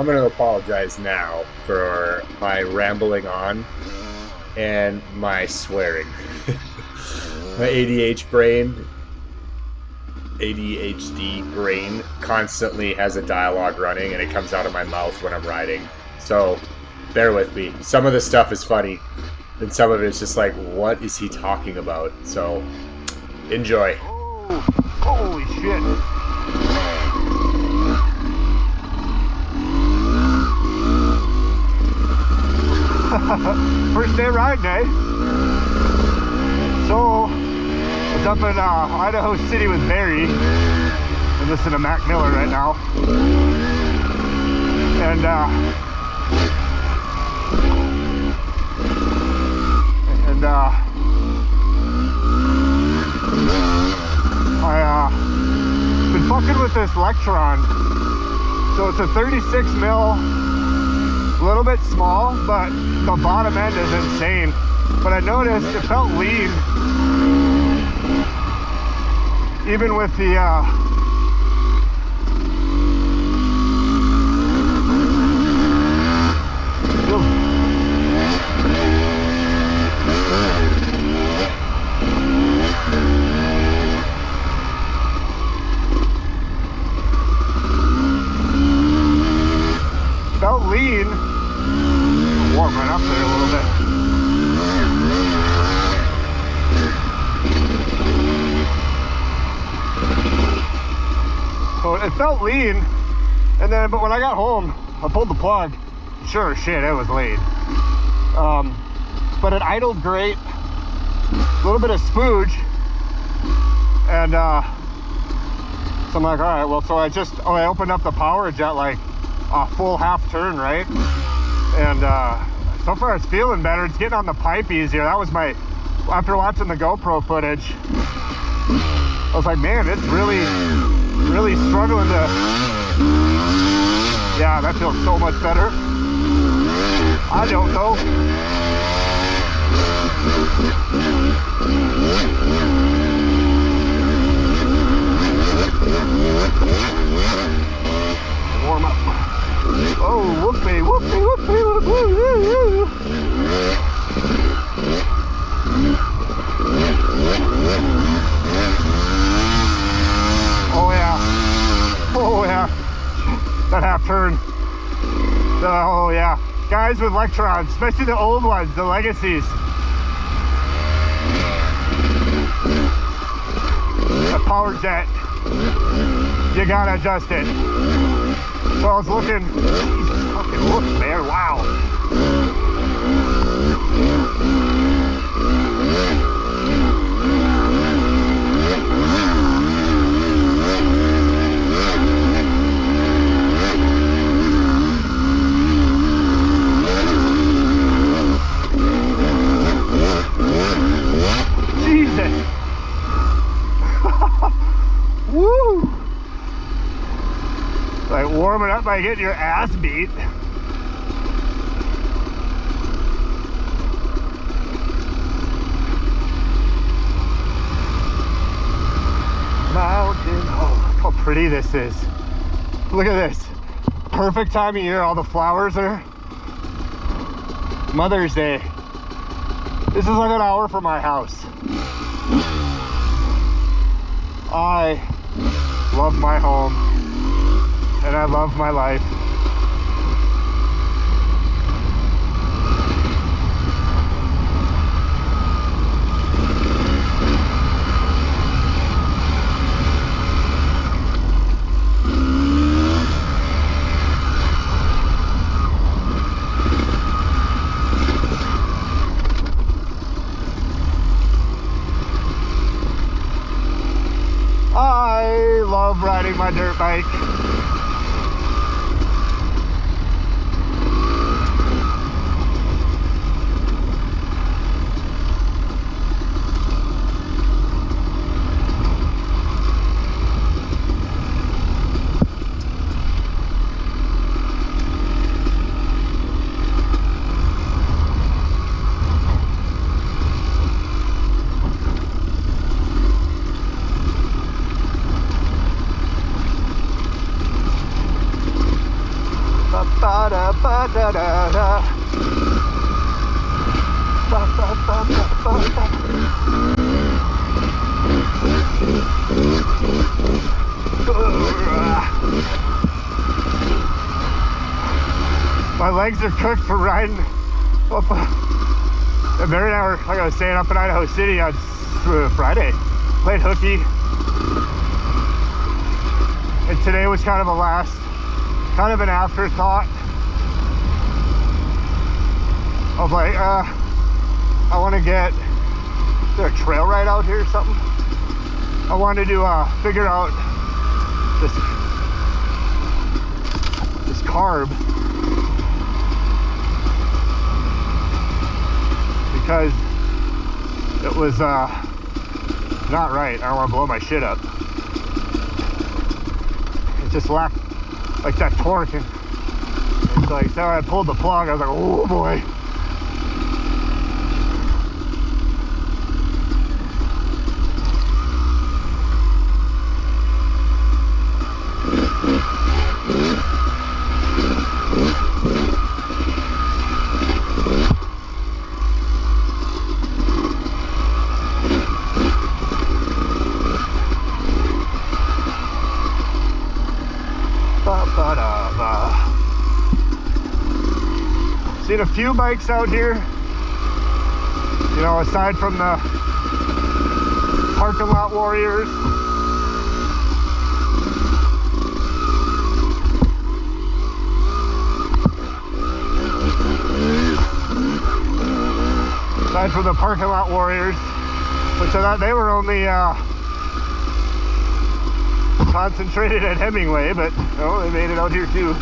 I'm going to apologize now for my rambling on and my swearing. My ADHD brain constantly has a dialogue running and it comes out of my mouth when I'm riding. So bear with me. Some of the stuff is funny and some of it's just like, what is he talking about? So enjoy. Oh, holy shit. First day riding, eh? So, I was up in Idaho City with Barry. I'm listening to Mac Miller right now. And, I've been fucking with this Electron. So it's a 36 mil, a little bit small, but the bottom end is insane. But I noticed it felt lean, even with the felt lean. Warm right up there a little bit. So it felt lean, and then but when I got home, I pulled the plug. Sure as shit, it was lean. But it idled great. A little bit of spooge, and so I'm like, all right, well, so I opened up the power jet like a full half turn, right? And so far it's feeling better. It's getting on the pipe easier. That was my, after watching the GoPro footage, I was like, man, it's really struggling to, yeah, that feels so much better. I don't know. Warm up. Oh, whoopee, whoopee, whoopee, whoopee. Oh yeah. Oh yeah. That half turn. Oh yeah. Guys with Electrons, especially the old ones, the legacies. A power jet. You gotta adjust it. So I was looking, Jesus fucking looks, man, wow. Jesus. Woo. Like warming up by getting your ass beat. Mountain, oh, look how pretty this is. Look at this. Perfect time of year, all the flowers are. Mother's Day. This is like an hour from my house. I love my home. And I love my life. I love riding my dirt bike. My legs are cooked for riding up. And Mary and I were, like I was saying, up in Idaho City on Friday. Played hooky. And today was kind of a last, kind of an afterthought of like, I want to get, is there a trail ride out here or something? I wanted to figure out this carb, because it was not right. I don't want to blow my shit up. It just lacked like that torque, and it's like, so I pulled the plug, I was like, oh boy. Seen a few bikes out here, you know, aside from the parking lot warriors. Aside from the parking lot warriors, which I thought they were only concentrated at Hemingway, but no, they made it out here too.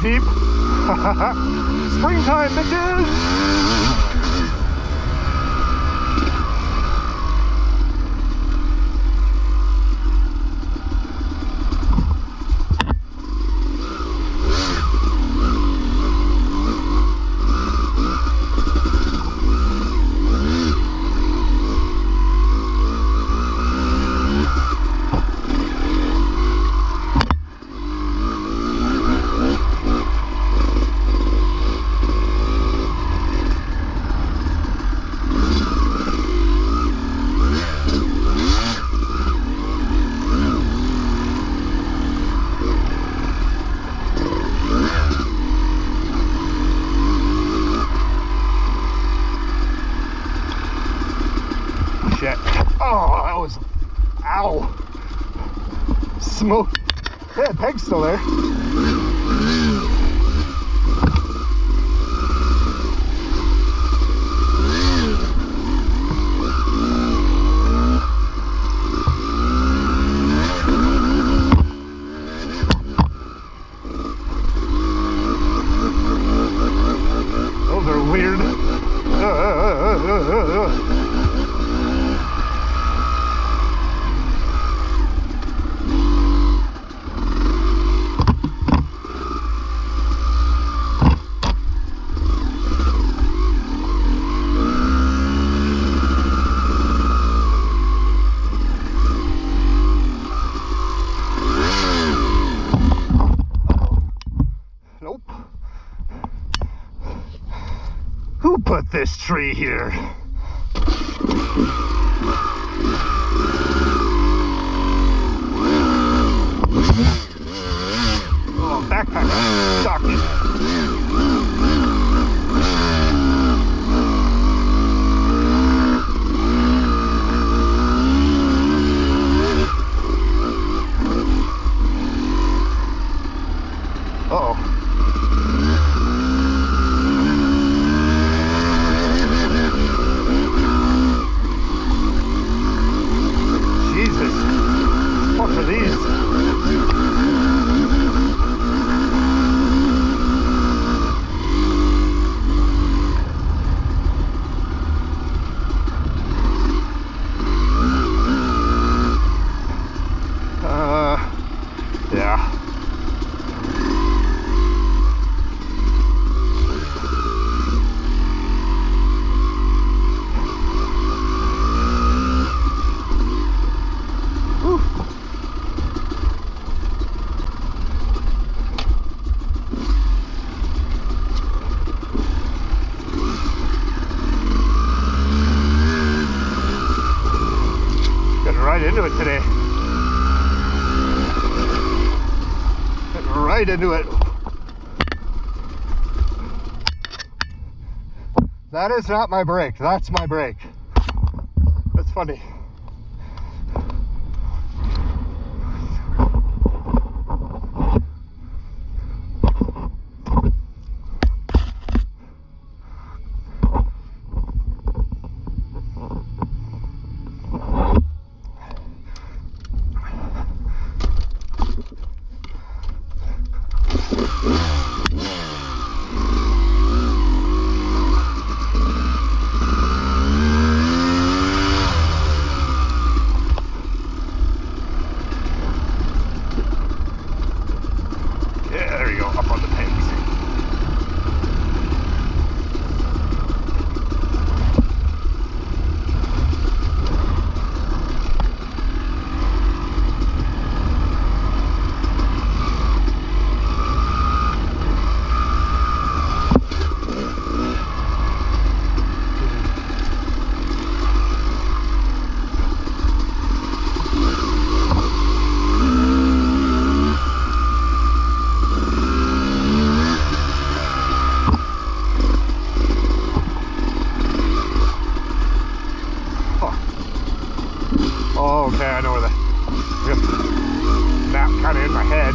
Deep. Springtime, bitches! Shit. Oh, that was, ow. Smoke. Yeah, Peg's still there. Those are weird. Who put this tree here? Oh, backpack stuck. Uh-oh. into it today. Getting right into it. That is not my brake. That's my brake. That's funny. Oh, okay, I know where the map kind of in my head.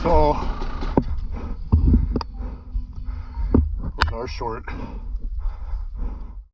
So, those are short.